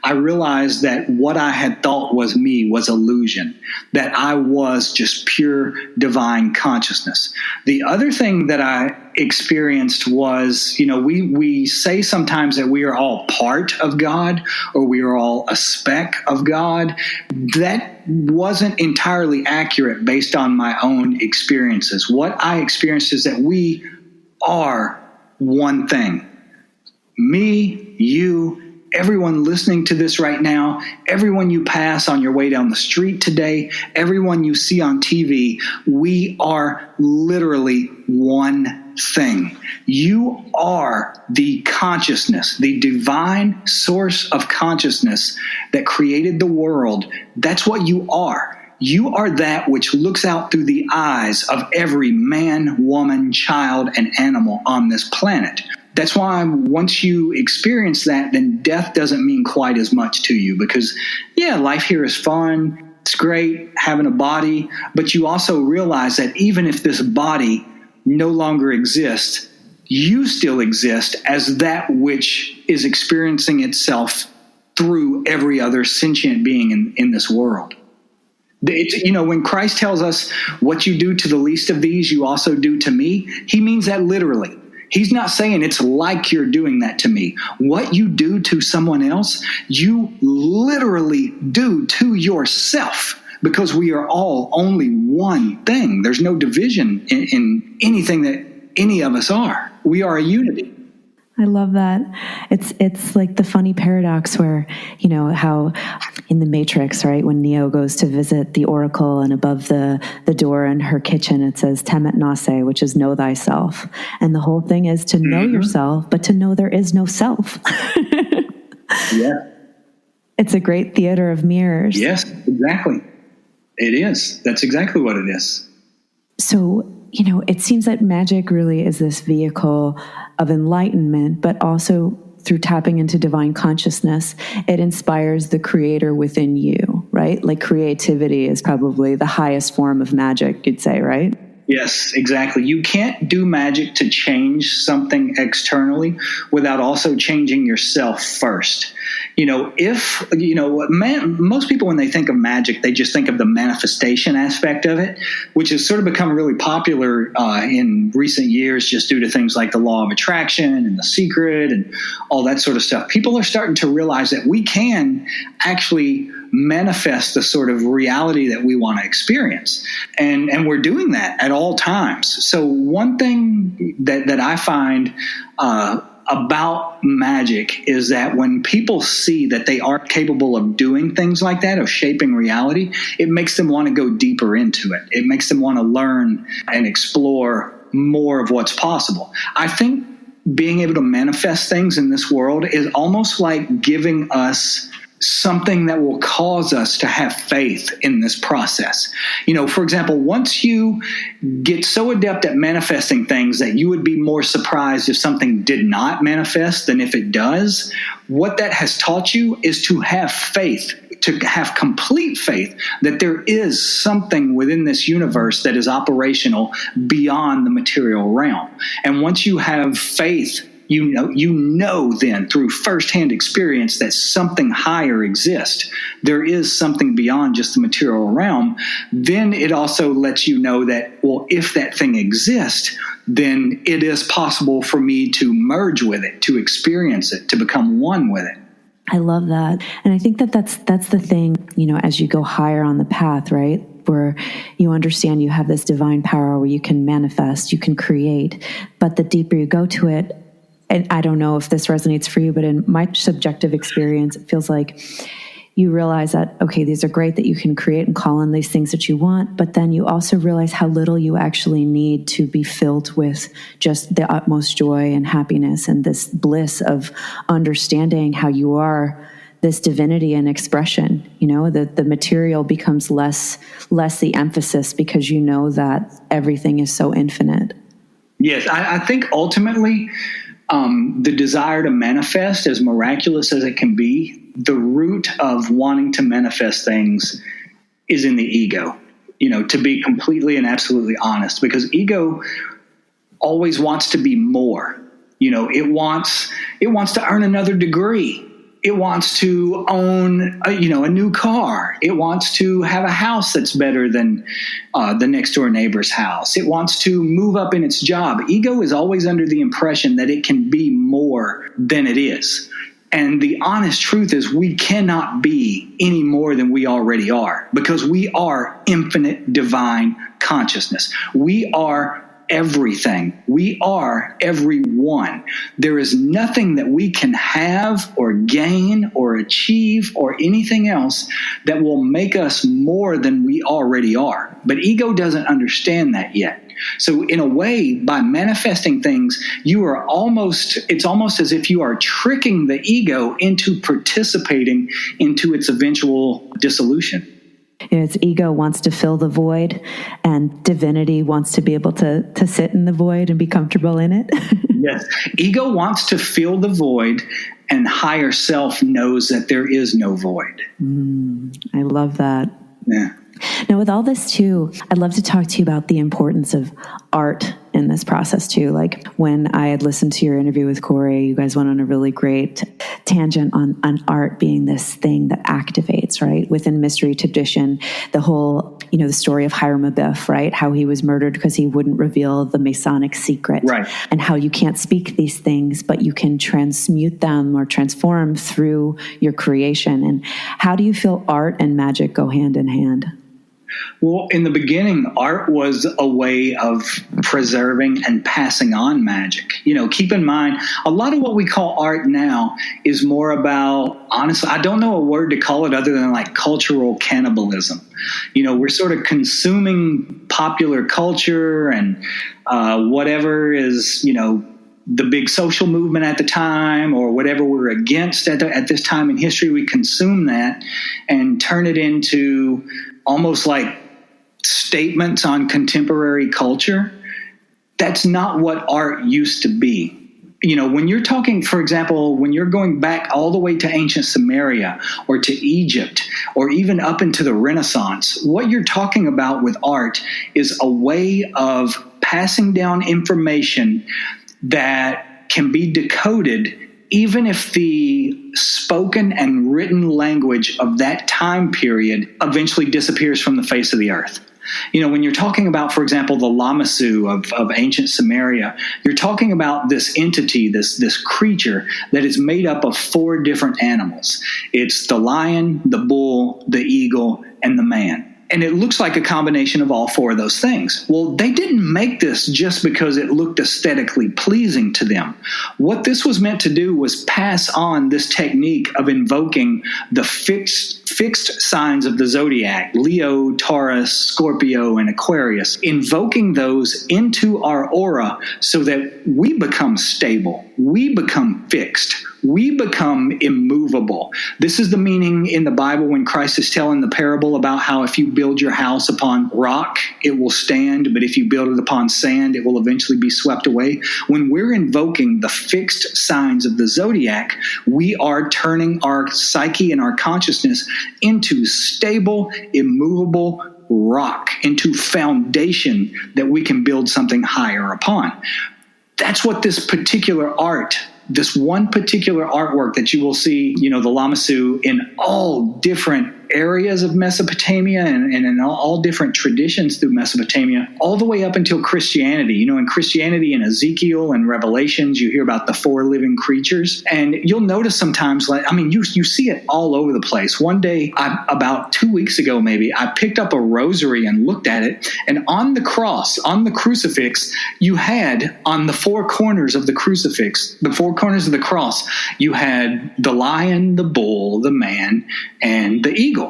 I realized that what I had thought was me was illusion, that I was just pure divine consciousness. The other thing that I experienced was, we say sometimes that we are all part of God or we are all a speck of God. That wasn't entirely accurate based on my own experiences. What I experienced is that we are one thing. Me, you, everyone listening to this right now, everyone you pass on your way down the street today, everyone you see on TV, we are literally one thing. You are the consciousness, the divine source of consciousness that created the world. That's what you are. You are that which looks out through the eyes of every man, woman, child, and animal on this planet. That's why once you experience that, then death doesn't mean quite as much to you because, life here is fun. It's great having a body, but you also realize that even if this body no longer exists, you still exist as that which is experiencing itself through every other sentient being in this world. When Christ tells us what you do to the least of these, you also do to me, he means that literally. He's not saying it's like you're doing that to me. What you do to someone else, you literally do to yourself, because we are all only one thing. There's no division in anything that any of us are. We are a unity. I love that. It's like the funny paradox where, how in the Matrix, right, when Neo goes to visit the Oracle and above the door in her kitchen, it says temet nase, which is know thyself. And the whole thing is to know yourself, but to know there is no self. Yeah. It's a great theater of mirrors. Yes, exactly. It is. That's exactly what it is. So, it seems that magic really is this vehicle of enlightenment, but also through tapping into divine consciousness, it inspires the creator within you, right? Like creativity is probably the highest form of magic, you'd say, right? Yes, exactly. You can't do magic to change something externally without also changing yourself first. Most people, when they think of magic, they just think of the manifestation aspect of it, which has sort of become really popular in recent years just due to things like the law of attraction and The Secret and all that sort of stuff. People are starting to realize that we can actually manifest the sort of reality that we want to experience. And we're doing that at all times. So one thing that I find about magic is that when people see that they are capable of doing things like that, of shaping reality, it makes them want to go deeper into it. It makes them want to learn and explore more of what's possible. I think being able to manifest things in this world is almost like giving us something that will cause us to have faith in this process. For example, once you get so adept at manifesting things that you would be more surprised if something did not manifest than if it does, what that has taught you is to have faith, to have complete faith that there is something within this universe that is operational beyond the material realm. And once you have faith you know then through firsthand experience that something higher exists. There is something beyond just the material realm. Then it also lets you know that, well, if that thing exists, then it is possible for me to merge with it, to experience it, to become one with it. I love that. And I think that that's the thing, as you go higher on the path, right? Where you understand you have this divine power where you can manifest, you can create. But the deeper you go to it, and I don't know if this resonates for you, but in my subjective experience, it feels like you realize that, okay, these are great that you can create and call in these things that you want, but then you also realize how little you actually need to be filled with just the utmost joy and happiness and this bliss of understanding how you are this divinity and expression. The material becomes less the emphasis because you know that everything is so infinite. Yes, I think ultimately the desire to manifest, as miraculous as it can be, the root of wanting to manifest things is in the ego, to be completely and absolutely honest, because ego always wants to be more. It wants to earn another degree. It wants to own, a new car. It wants to have a house that's better than the next door neighbor's house. It wants to move up in its job. Ego is always under the impression that it can be more than it is. And the honest truth is we cannot be any more than we already are, because we are infinite divine consciousness. We are everything. We are everyone. There is nothing that we can have or gain or achieve or anything else that will make us more than we already are. But ego doesn't understand that yet. So in a way, by manifesting things, it's almost as if you are tricking the ego into participating into its eventual dissolution. Its ego wants to fill the void, and divinity wants to be able to sit in the void and be comfortable in it. Yes. Ego wants to fill the void, and higher self knows that there is no void. I love that. Yeah. Now, with all this too, I'd love to talk to you about the importance of art in this process too. Like when I had listened to your interview with Corey, you guys went on a really great tangent on art being this thing that activates, right? Within mystery tradition, the whole, the story of Hiram Abiff, right? How he was murdered because he wouldn't reveal the Masonic secret. Right. And how you can't speak these things, but you can transmute them or transform through your creation. And how do you feel art and magic go hand in hand? Well, in the beginning, art was a way of preserving and passing on magic. Keep in mind, a lot of what we call art now is more about, honestly, I don't know a word to call it other than like cultural cannibalism. We're sort of consuming popular culture and whatever is, the big social movement at the time or whatever we're against at this time in history. We consume that and turn it into almost like statements on contemporary culture. That's not what art used to be. When you're talking, for example, when you're going back all the way to ancient Sumeria or to Egypt or even up into the Renaissance, what you're talking about with art is a way of passing down information that can be decoded even if the spoken and written language of that time period eventually disappears from the face of the earth. When you're talking about, for example, the Lamassu of ancient Sumeria, you're talking about this entity, this creature that is made up of 4 different animals. It's the lion, the bull, the eagle, and the man. And it looks like a combination of all 4 of those things. Well, they didn't make this just because it looked aesthetically pleasing to them. What this was meant to do was pass on this technique of invoking the fixed signs of the zodiac, Leo, Taurus, Scorpio, and Aquarius, invoking those into our aura so that we become stable, we become fixed, we become immovable. This is the meaning in the Bible when Christ is telling the parable about how if you build your house upon rock, it will stand, but if you build it upon sand, it will eventually be swept away. When we're invoking the fixed signs of the zodiac, we are turning our psyche and our consciousness into stable, immovable rock, into foundation that we can build something higher upon. That's what this particular art, this one particular artwork that you will see, the Lamassu in all different areas of Mesopotamia and in all different traditions through Mesopotamia, all the way up until Christianity. In Christianity, in Ezekiel and Revelations, you hear about the 4 living creatures. And you'll notice sometimes, you see it all over the place. One day, about 2 weeks ago maybe, I picked up a rosary and looked at it. And on the cross, on the crucifix, you had on the 4 corners of the crucifix, the 4 corners of the cross, you had the lion, the bull, the man, and the eagle.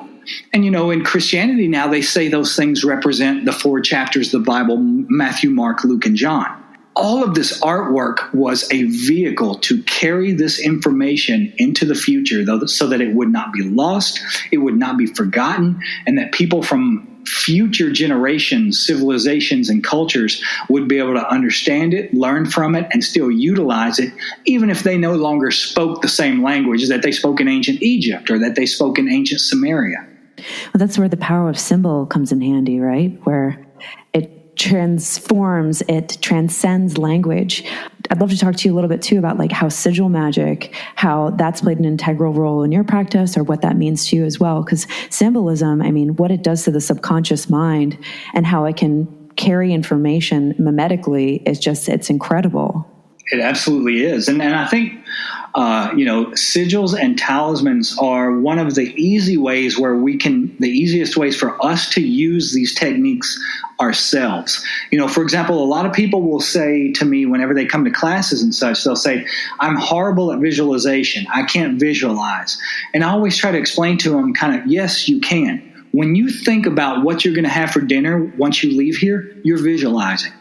And, in Christianity now, they say those things represent the 4 chapters of the Bible, Matthew, Mark, Luke, and John. All of this artwork was a vehicle to carry this information into the future, so that it would not be lost, it would not be forgotten, and that people from future generations, civilizations, and cultures would be able to understand it, learn from it, and still utilize it, even if they no longer spoke the same language that they spoke in ancient Egypt or that they spoke in ancient Samaria. Well, that's where the power of symbol comes in handy, right? Where it transforms, it transcends language. I'd love to talk to you a little bit too about how sigil magic, how that's played an integral role in your practice, or what that means to you as well. Because symbolism, what it does to the subconscious mind and how it can carry information mimetically it's incredible. It absolutely is. And I think, sigils and talismans are one of the easiest ways for us to use these techniques ourselves. For example, a lot of people will say to me whenever they come to classes and such, they'll say, I'm horrible at visualization. I can't visualize. And I always try to explain to them yes, you can. When you think about what you're going to have for dinner once you leave here, you're visualizing.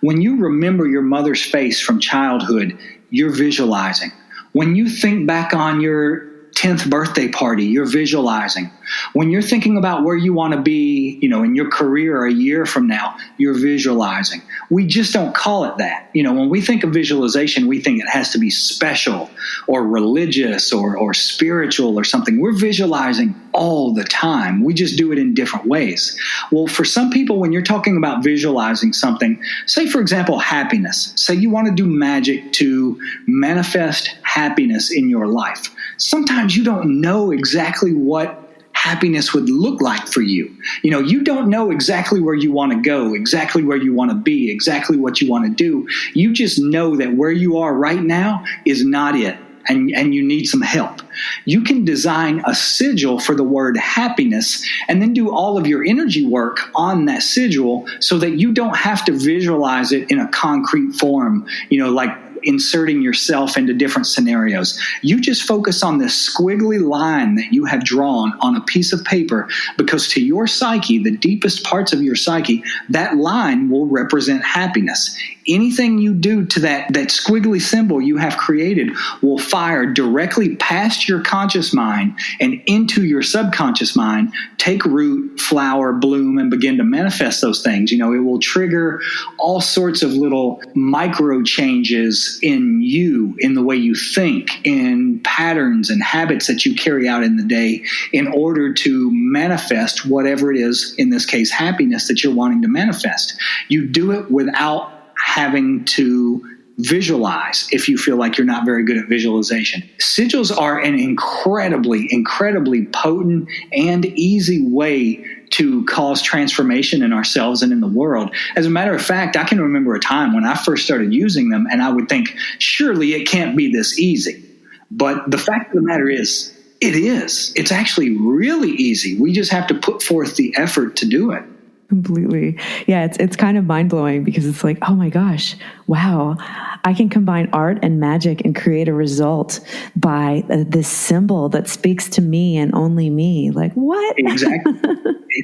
When you remember your mother's face from childhood, you're visualizing. When you think back on your 10th birthday party, you're visualizing. When you're thinking about where you want to be, in your career a year from now, you're visualizing. We just don't call it that. When we think of visualization, we think it has to be special or religious or spiritual or something. We're visualizing all the time. We just do it in different ways. Well, for some people, when you're talking about visualizing something, say, for example, happiness. Say you want to do magic to manifest happiness in your life. Sometimes you don't know exactly what happiness would look like for you. You don't know exactly where you want to go, exactly where you want to be, exactly what you want to do. You just know that where you are right now is not it, and you need some help. You can design a sigil for the word happiness and then do all of your energy work on that sigil so that you don't have to visualize it in a concrete form, like inserting yourself into different scenarios. You just focus on this squiggly line that you have drawn on a piece of paper, because to your psyche, the deepest parts of your psyche, that line will represent happiness. Anything you do to that squiggly symbol you have created will fire directly past your conscious mind and into your subconscious mind, take root, flower, bloom, and begin to manifest those things. It will trigger all sorts of little micro changes in you, in the way you think, in patterns and habits that you carry out in the day in order to manifest whatever it is, in this case, happiness that you're wanting to manifest. You do it without having to visualize if you feel like you're not very good at visualization. Sigils are an incredibly, incredibly potent and easy way to cause transformation in ourselves and in the world. As a matter of fact, I can remember a time when I first started using them and I would think, surely it can't be this easy. But the fact of the matter is, it is. It's actually really easy. We just have to put forth the effort to do it. Completely. Yeah, it's kind of mind-blowing because it's like, oh my gosh, wow, I can combine art and magic and create a result by this symbol that speaks to me and only me. Like, what? Exactly.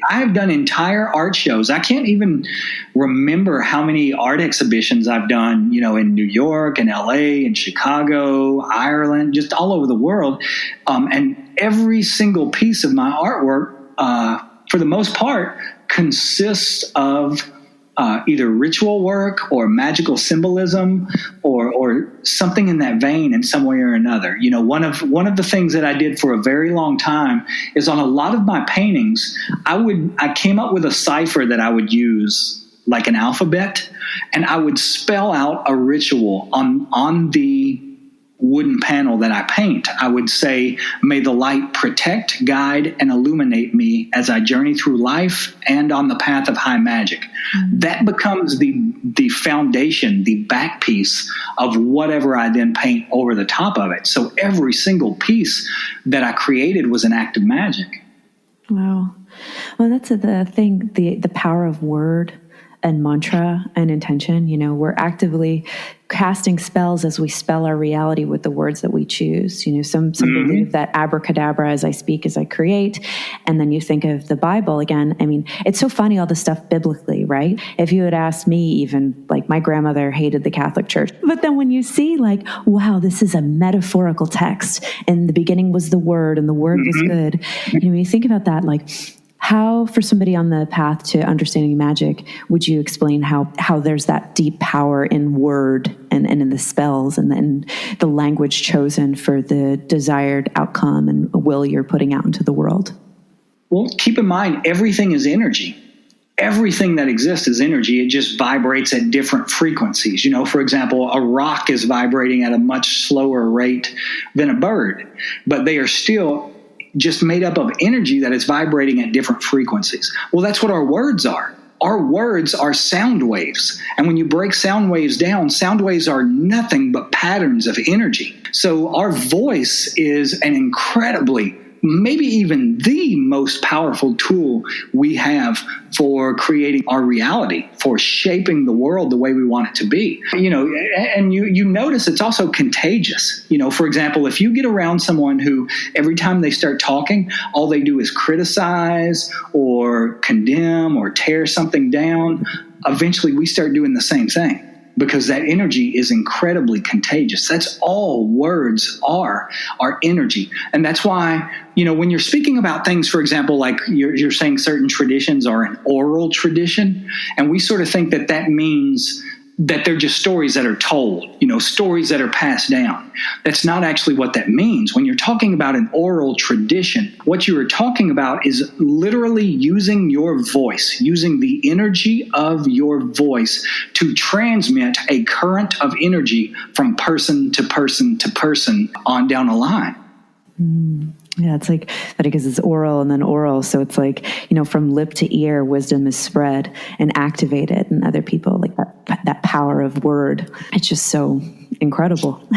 I've done entire art shows. I can't even remember how many art exhibitions I've done, in New York and LA and Chicago, Ireland, just all over the world. And every single piece of my artwork, for the most part, consists of either ritual work or magical symbolism or something in that vein in some way or another. One of the things that I did for a very long time is on a lot of my paintings, I came up with a cipher that I would use like an alphabet, and I would spell out a ritual on the wooden panel that I paint. I would say, may the light protect, guide, and illuminate me as I journey through life and on the path of high magic. Mm-hmm. That becomes the foundation, the back piece of whatever I then paint over the top of it. So every single piece that I created was an act of magic. Wow. Well, that's the thing, the power of word and mantra and intention. You know, we're actively casting spells as we spell our reality with the words that we choose. You know, some believe that abracadabra, as I speak, as I create. And then you think of the Bible again. I mean, it's so funny, all this stuff biblically, right? If you had asked me, even like my grandmother hated the Catholic Church. But then when you see like, wow, this is a metaphorical text. And the beginning was the word and the word was good. You know, when you think about that, like, how, for somebody on the path to understanding magic, would you explain how there's that deep power in word and in the spells and then the language chosen for the desired outcome and will you're putting out into the world? Well, keep in mind, everything is energy. Everything that exists is energy. It just vibrates at different frequencies. You know, for example, a rock is vibrating at a much slower rate than a bird, but they are still just made up of energy that is vibrating at different frequencies. Well, that's what our words are. Our words are sound waves. And when you break sound waves down, sound waves are nothing but patterns of energy. So our voice is an incredibly, maybe even the most powerful tool we have for creating our reality, for shaping the world the way we want it to be. You know, and you notice it's also contagious. You know, for example, if you get around someone who every time they start talking, all they do is criticize or condemn or tear something down, eventually we start doing the same thing. Because that energy is incredibly contagious. That's all words are energy. And that's why, you know, when you're speaking about things, for example, like you're saying certain traditions are an oral tradition, and we sort of think that means that they're just stories that are told, you know, stories that are passed down. That's not actually what that means. When you're talking about an oral tradition, what you are talking about is literally using your voice, using the energy of your voice to transmit a current of energy from person to person to person on down a line. Yeah, it's like, but because it's oral and then oral. So it's like, you know, from lip to ear, wisdom is spread and activated in other people, like that power of word. It's just so incredible.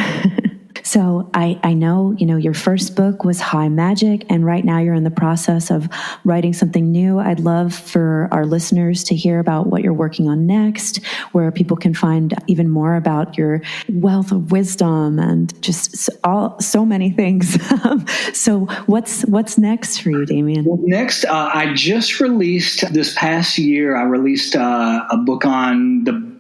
So I know, you know, your first book was High Magic, and right now you're in the process of writing something new. I'd love for our listeners to hear about what you're working on next, where people can find even more about your wealth of wisdom and just so many things. So what's next for you, Damien? Well, next, I just released this past year, I released a book on the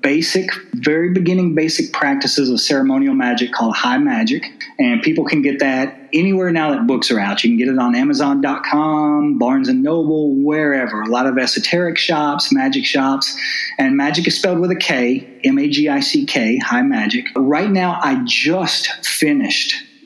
very beginning basic practices of ceremonial magic called High Magic. And people can get that anywhere now that books are out. You can get it on Amazon.com, Barnes & Noble, wherever. A lot of esoteric shops, magic shops. And magic is spelled with a K, Magick, High Magic. Right now, I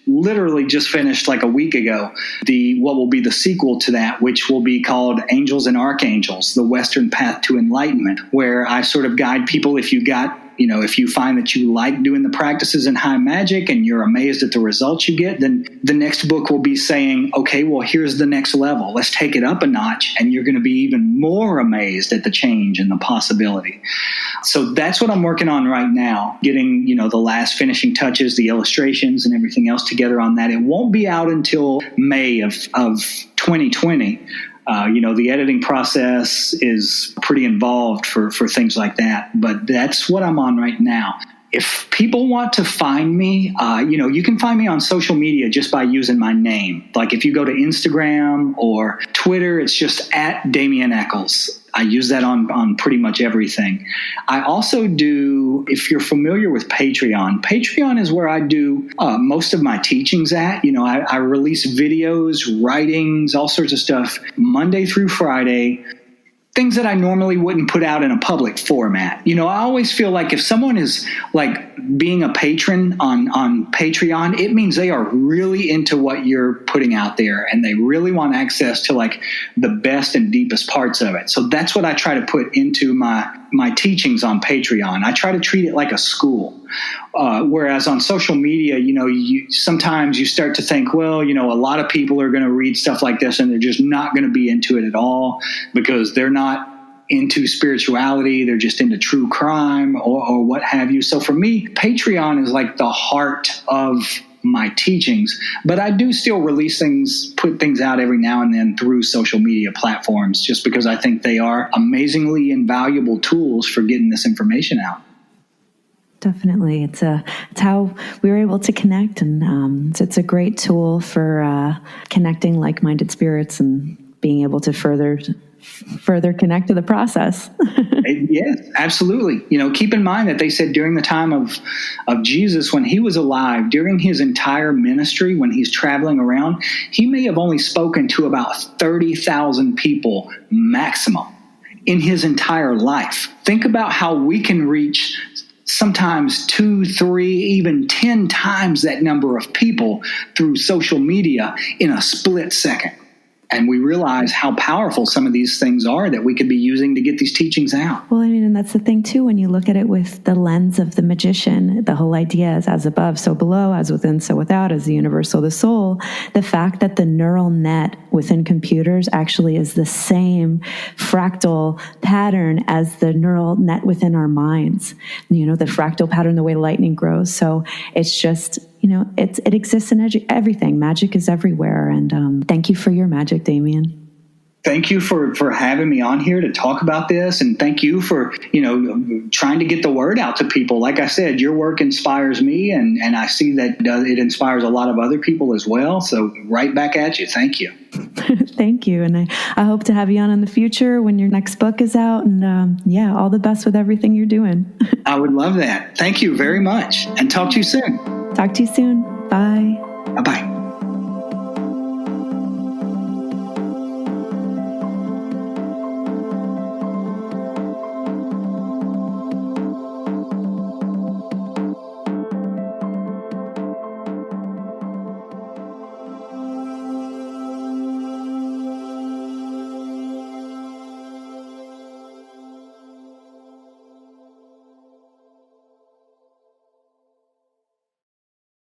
literally just finished like a week ago, what will be the sequel to that, which will be called Angels and Archangels, The Western Path to Enlightenment, where I sort of guide people. If you find that you like doing the practices in high magic and you're amazed at the results you get, then the next book will be saying, okay, well, here's the next level. Let's take it up a notch. And you're going to be even more amazed at the change and the possibility. So that's what I'm working on right now, getting, you know, the last finishing touches, the illustrations and everything else together on that. It won't be out until May of 2020. The editing process is pretty involved for things like that, but that's what I'm on right now. If people want to find me, you can find me on social media just by using my name. Like if you go to Instagram or Twitter, it's just at Damien Echols. I use that on pretty much everything. I also do, if you're familiar with Patreon is where I do most of my teachings at. You know, I release videos, writings, all sorts of stuff, Monday through Friday, things that I normally wouldn't put out in a public format. You know, I always feel like if someone is like being a patron on Patreon, it means they are really into what you're putting out there and they really want access to like the best and deepest parts of it. So that's what I try to put into my my teachings on Patreon. I try to treat it like a school. Whereas on social media, sometimes you start to think, well, a lot of people are going to read stuff like this and they're just not going to be into it at all because they're not into spirituality. They're just into true crime or what have you. So for me, Patreon is like the heart of my teachings, but I do still release things, put things out every now and then through social media platforms, just because I think they are amazingly invaluable tools for getting this information out. Definitely. It's how we were able to connect, and it's a great tool for connecting like-minded spirits and being able to further connect to the process. Yes, absolutely. Keep in mind that they said during the time of Jesus, when he was alive, during his entire ministry, when he's traveling around, he may have only spoken to about 30,000 people maximum in his entire life. Think about how we can reach sometimes 2, 3, even 10 times that number of people through social media in a split second. And we realize how powerful some of these things are that we could be using to get these teachings out. Well, and that's the thing, too, when you look at it with the lens of the magician, the whole idea is as above, so below, as within, so without, as the universal, the soul. The fact that the neural net within computers actually is the same fractal pattern as the neural net within our minds. The fractal pattern, the way lightning grows. So it's just... it exists in everything. Magic is everywhere. And thank you for your magic, Damien. Thank you for having me on here to talk about this. And thank you for, trying to get the word out to people. Like I said, your work inspires me, and I see that it inspires a lot of other people as well. So right back at you. Thank you. Thank you. And I hope to have you on in the future when your next book is out. And all the best with everything you're doing. I would love that. Thank you very much. And talk to you soon. Talk to you soon. Bye. Bye-bye.